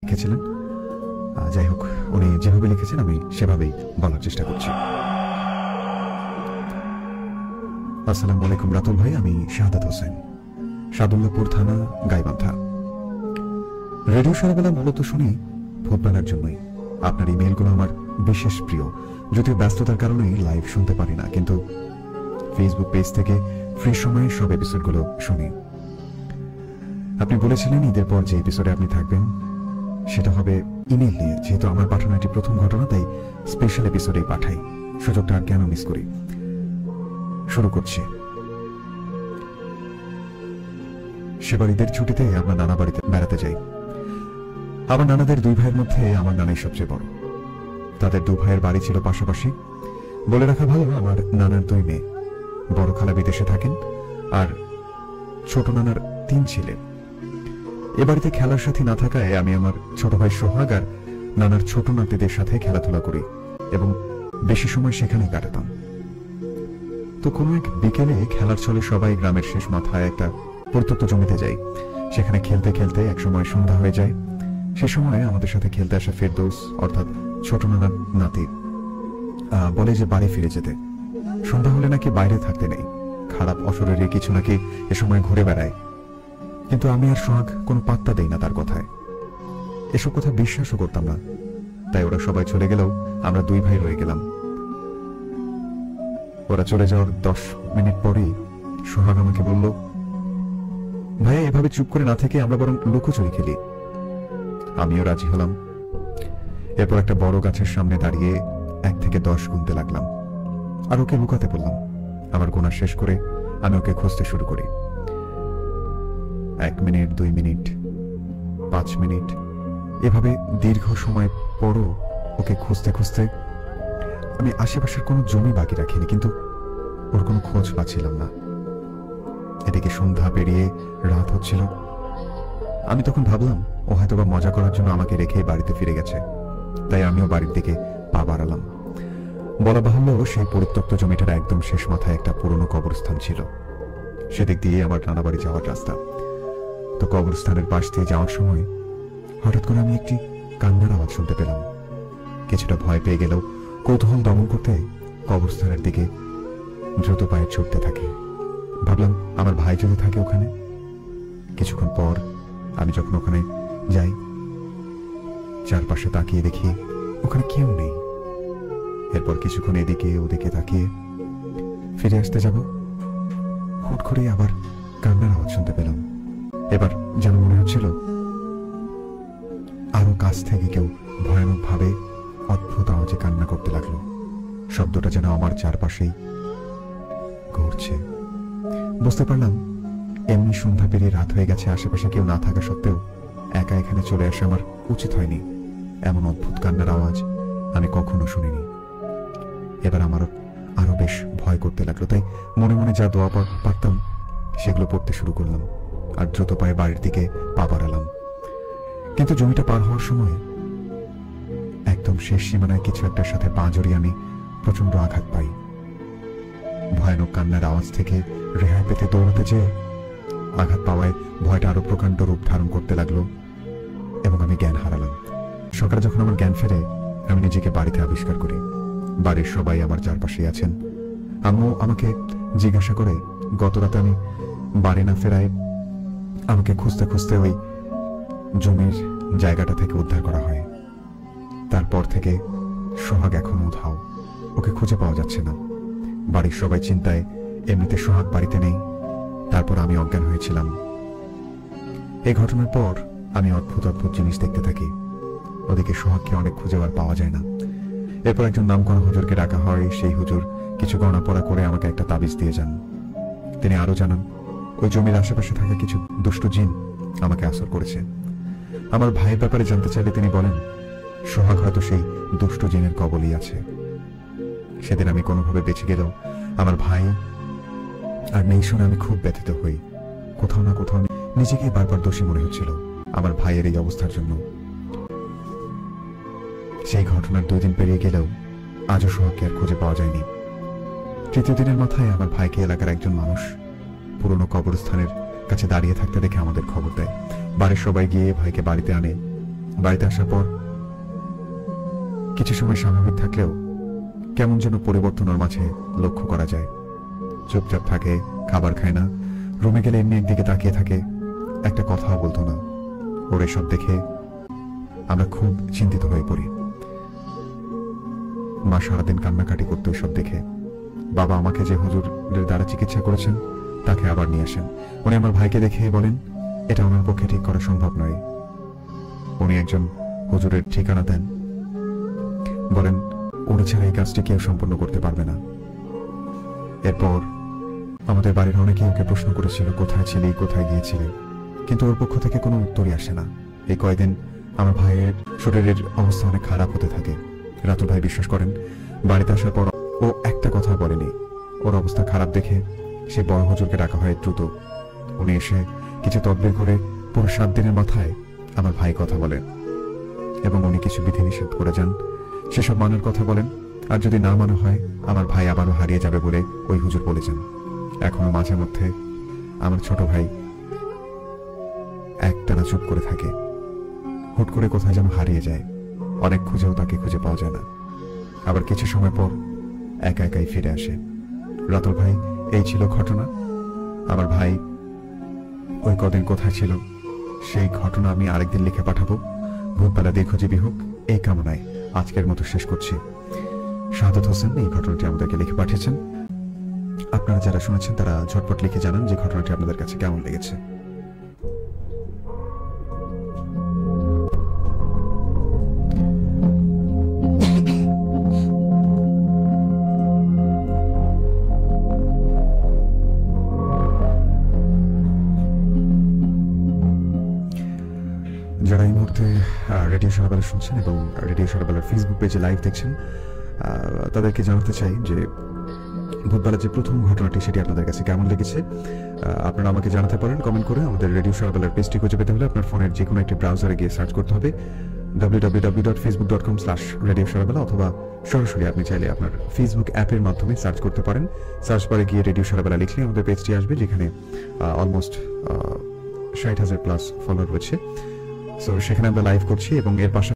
লিখেছিলেন। যাই হোক, উনি যেভাবে লিখেছেন আমি সেভাবেই বলার চেষ্টা করছি। আসসালামু আলাইকুম রাতুল ভাই, আমি শাহাদাত হোসেন, সাদুল্লাপুর থানা, গাইবান্ধা। রেডিও সারাবেলা মূলত শুনি ফুটবলের জন্যই। আপনার ইমেলগুলো আমার বিশেষ প্রিয়, যদিও ব্যস্ততার কারণেই লাইভ শুনতে পারি না, কিন্তু ফেসবুক পেজ থেকে ফ্রি সময়ে সব এপিসোডগুলো শুনি। আপনি বলেছিলেন ঈদের পর যে এপিসোডে আপনি থাকবেন সেটা হবে ইমেল নিয়ে। যেহেতু আমার পাঠানো এটি প্রথম ঘটনা, তাই স্পেশাল এপিসোডেই পাঠাই। সুযোগটা আর কেন মিস করি। শুরু করছি। সেবার ঈদের ছুটিতে আমরা নানা বাড়িতে বেড়াতে যাই। আমার নানাদের দুই ভাইয়ের মধ্যে আমার নানাই সবচেয়ে বড়। তাদের দু ভাইয়ের বাড়ি ছিল পাশাপাশি। বলে রাখা ভালো, আমার নানার দুই মেয়ে। বড় খালা বিদেশে থাকেন আর ছোট নানার 3 ছেলে। এ বাড়িতে খেলার সাথী না থাকায় আমি আমার ছোট ভাই সোহাগ আর নানার ছোট নাতিদের সাথে খেলাধুলা করি এবং বেশি সময় সেখানেই কাটাতাম। তো কোনো এক বিকেলে খেলার ছলে সবাই গ্রামের শেষ মাথায় একটা পরিত্যক্ত জমিতে যাই। সেখানে খেলতে খেলতে একসময় সন্ধ্যা হয়ে যায়। সে সময় আমাদের সাথে খেলতে আসা ফেরদৌস, অর্থাৎ ছোট নানার নাতি, বলে যে বাড়ি ফিরে যেতে। সন্ধ্যা হলে নাকি বাইরে থাকতে নেই, খারাপ অশরীরে কিছু নাকি এ সময় ঘুরে বেড়ায়। কিন্তু আমি আর সোহাগ কোনো পাত্তা দেই না তার কথায়। এসব কথা বিশ্বাসও করতাম না। তাই ওরা সবাই চলে গেলেও আমরা দুই ভাই রয়ে গেলাম। ওরা চলে যাওয়ার 10 মিনিট পরেই সোহাগ আমাকে বলল, ভাইয়া এভাবে চুপ করে না থেকে আমরা বরং লুকোচুরি খেলি। আমিও রাজি হলাম। এরপর একটা বড় গাছের সামনে দাঁড়িয়ে 1 থেকে 10 গুনতে লাগলাম আর ওকে লুকাতে বললাম। আমার গোনা শেষ করে আমি ওকে খুঁজতে শুরু করি। 1 মিনিট, 2 মিনিট, 5 মিনিট, এভাবে দীর্ঘ সময় পরও ওকে খুঁজতে খুঁজতে আমি আশেপাশের কোনো জমি বাকি রাখিনি, কিন্তু ওর কোনো খোঁজ পাচ্ছিলাম না। এদিকে সন্ধ্যা পেরিয়ে রাত হচ্ছিল। আমি তখন ভাবলাম ও হয়তোবা মজা করার জন্য আমাকে রেখে বাড়িতে ফিরে গেছে। তাই আমিও বাড়ির দিকে পা বাড়ালাম। বলা বাহুল্য, সেই পরিত্যক্ত জমিটার একদম শেষ মাথায় একটা পুরনো কবরস্থান ছিল। সেদিক দিয়ে আমার নানা বাড়ি যাওয়ার রাস্তা। তো কবরস্থানের পাশ দিয়ে যাওয়ার সময় হঠাৎ করে আমি একটি কান্নার আওয়াজ শুনতে পেলাম। কিছুটা ভয় পেয়ে গেলেও কৌতূহল দমন করতে কবরস্থানের দিকে দ্রুত পায়ে ছুটতে থাকে। ভাবলাম আমার ভাই যদি থাকে ওখানে। কিছুক্ষণ পর আমি যখন ওখানে যাই, চারপাশে তাকিয়ে দেখি ওখানে কেউ নেই। এরপর কিছুক্ষণ এদিকে ওদিকে তাকিয়ে ফিরে আসতে যাব, হুট করে আবার কান্নার আওয়াজ শুনতে পেলাম। এবার যেন মনে হচ্ছিল আরো কাছ থেকে কেউ ভয়ানক ভাবে অদ্ভুত আওয়াজে কান্না করতে লাগলো। শব্দটা যেন আমার চারপাশেই ঘুরছে। বুঝতে পারলাম এমনি সন্ধ্যা পেরিয়ে রাত হয়ে গেছে, আশেপাশে কেউ না থাকা সত্ত্বেও একা এখানে চলে আসা আমার উচিত হয়নি। এমন অদ্ভুত কান্নার আওয়াজ আমি কখনো শুনিনি। এবার আমার আরো বেশ ভয় করতে লাগলো। তাই মনে মনে যা দোয়া পারতাম সেগুলো পড়তে শুরু করলাম আর দ্রুত পায়ে বাড়ির দিকে পা বাড়ালাম। কিন্তু জমিটা পার হওয়ার সময় একদম শেষ সীমানায় কিছু একটার সাথে পা জড়িয়ে আমি প্রচন্ড আঘাত পাই। ভয়ানক কান্নার আওয়াজ থেকে রেহাই পেতে দৌড়াতে যেয়ে আঘাত পাওয়ায় ভয়টা আরো প্রকাণ্ড রূপ ধারণ করতে লাগলো এবং আমি জ্ঞান হারালাম। সকালে যখন আমার জ্ঞান ফেরে আমি নিজেকে বাড়িতে আবিষ্কার করি। বাড়ির সবাই আমার চারপাশে আছেন। আম্মু আমাকে জিজ্ঞাসা করে গত রাতে আমি বাড়ি না ফেরায় আমাকে খুঁজতে খুঁজতে ওই জমির জায়গাটা থেকে উদ্ধার করা হয়। তারপর থেকে সোহাগ এখন উধাও, ওকে খুঁজে পাওয়া যাচ্ছে না। বাড়ির সবাই চিন্তায়, এমনিতে সোহাগ বাড়িতে নেই। তারপর আমি অজ্ঞান হয়েছিলাম। এই ঘটনার পর আমি অদ্ভুত অদ্ভুত জিনিস দেখতে থাকি। ওদিকে সোহাগকে অনেক খুঁজে আর পাওয়া যায় না। এরপর একজন নামকরা হুজুরকে ডাকা হয়। সেই হুজুর কিছু গণনা পড়া করে আমাকে একটা তাবিজ দিয়ে যান। তিনি আরো জানান ওই জমির আশেপাশে থাকা কিছু দুষ্ট জিন আমাকে আসর করেছে। আমার ভাইয়ের ব্যাপারে জানতে চাইলে তিনি বলেন সোহাগ হয়তো সেই দুষ্ট জিনের কবলই আছে। সেদিন আমি কোনোভাবে বেঁচে গেলেও আমার ভাই আর নেই শুনে আমি খুব ব্যথিত হই। কোথাও না কোথাও নিজেকে বারবার দোষী মনে হচ্ছিল আমার ভাইয়ের এই অবস্থার জন্য। সেই ঘটনার 2 দিন পেরিয়ে গেলেও আজও সোহাগকে আর খুঁজে পাওয়া যায়নি। 3য় দিনের মাথায় আমার ভাইকে এলাকার একজন মানুষ পুরনো কবরস্থানের কাছে দাঁড়িয়ে থাকতে দেখে আমাদের খবর দেয়। বাড়ির সবাই গিয়ে ভাইকে বাড়িতে আনে। বাড়িতে আসার পর কিছু সময় স্বাভাবিক থাকলেও কেমন যেন পরিবর্তন ওর মাঝে লক্ষ্য করা যায়। চুপচাপ থাকে, খাবার খায় না, রুমে গেলে এমনি একদিকে তাকিয়ে থাকে, একটা কথাও বলতো না। ওর এসব দেখে আমরা খুব চিন্তিত হয়ে পড়ি। মা সারাদিন কান্নাকাটি করতো এসব দেখে। বাবা আমাকে যে হুজুরের দ্বারা চিকিৎসা করেছেন তাকে আবার নিয়ে আসেন। উনি আমার ভাইকে দেখে বলেন, এটা আমার পক্ষে ঠিক করা সম্ভব নয়। উনি একজন হুজুরের ঠিকানা দেন, বলেন উনি ছাড়া এই কাজটি কেউ সম্পন্ন করতে পারবে না। এরপর আমাদের বাড়ির অনেকে ওকে প্রশ্ন করেছিল, কোথায় ছিলি, কোথায় গিয়েছিলি, কিন্তু ওর পক্ষ থেকে কোনো উত্তরই আসে না। এই কয়দিন আমার ভাইয়ের শরীরের অবস্থা অনেক খারাপ হতে থাকে। রাতুল ভাই বিশ্বাস করেন, বাড়িতে আসার পর ও একটা কথা বলেনি। ওর অবস্থা খারাপ দেখে সে বড় হুজুরকে ডাকা হয় দ্রুত। উনি এসে কিছু তদবির করে পুরো 7 দিনের মাথায় আমার ভাই কথা বলেন এবং উনি কিছু বিধিনিষেধ করে যান। সেসব মানার কথা বলেন, আর যদি না মানা হয় আমার ভাই আবারও হারিয়ে যাবে বলে ওই হুজুর বলে যান। এখনো মাঝে মধ্যে আমার ছোট ভাই একটানা চুপ করে থাকে, হুট করে কোথায় যেন হারিয়ে যায়। অনেক খুঁজেও তাকে খুঁজে পাওয়া যায় না। আবার কিছু সময় পর একা একাই ফিরে আসে। রাতুল ভাই, এই ছিল ঘটনা। আমার ভাই ওই কদিন কোথায় ছিল সেই ঘটনা আমি আরেকদিন লিখে পাঠাবো। ভূতবেলা দীর্ঘজীবী হোক এই কামনায় আজকের মতো শেষ করছি। শাহাদাত হোসেন এই ঘটনাটি আমাদেরকে লিখে পাঠিয়েছেন। আপনারা যারা শুনেছেন তারা ঝটপট লিখে জানান যে ঘটনাটি আপনাদের কাছে কেমন লেগেছে। যারা এই মুহূর্তে রেডিও শহরবেলা শুনছেন এবং রেডিও শহরবেলার ফেসবুক পেজে লাইভ দেখছেন, তাদেরকে জানাতে চাই যে ভূতবেলার যে প্রথম ঘটনাটি সেটি আপনাদের কাছে কেমন লেগেছে। আপনারা আমাকে জানাতে পারেন কমেন্ট করে। আমাদের রেডিও শহরবেলার পেজটি খুঁজে পেতে হলে আপনার ফোনের যে কোনো একটি ব্রাউজারে গিয়ে সার্চ করতে হবে www.facebook.com/রেডিও শহরবেলা, অথবা সরাসরি আপনি চাইলে আপনার ফেসবুক অ্যাপের মাধ্যমে সার্চ করতে পারেন। সার্চ বারে গিয়ে রেডিও শহরবেলা লিখলে আমাদের পেজটি আসবে, যেখানে অলমোস্ট 60,000+ ফলোয়ার রয়েছে। সো সেখানে আমরা লাইভ করছি এবং এর পাশাপাশি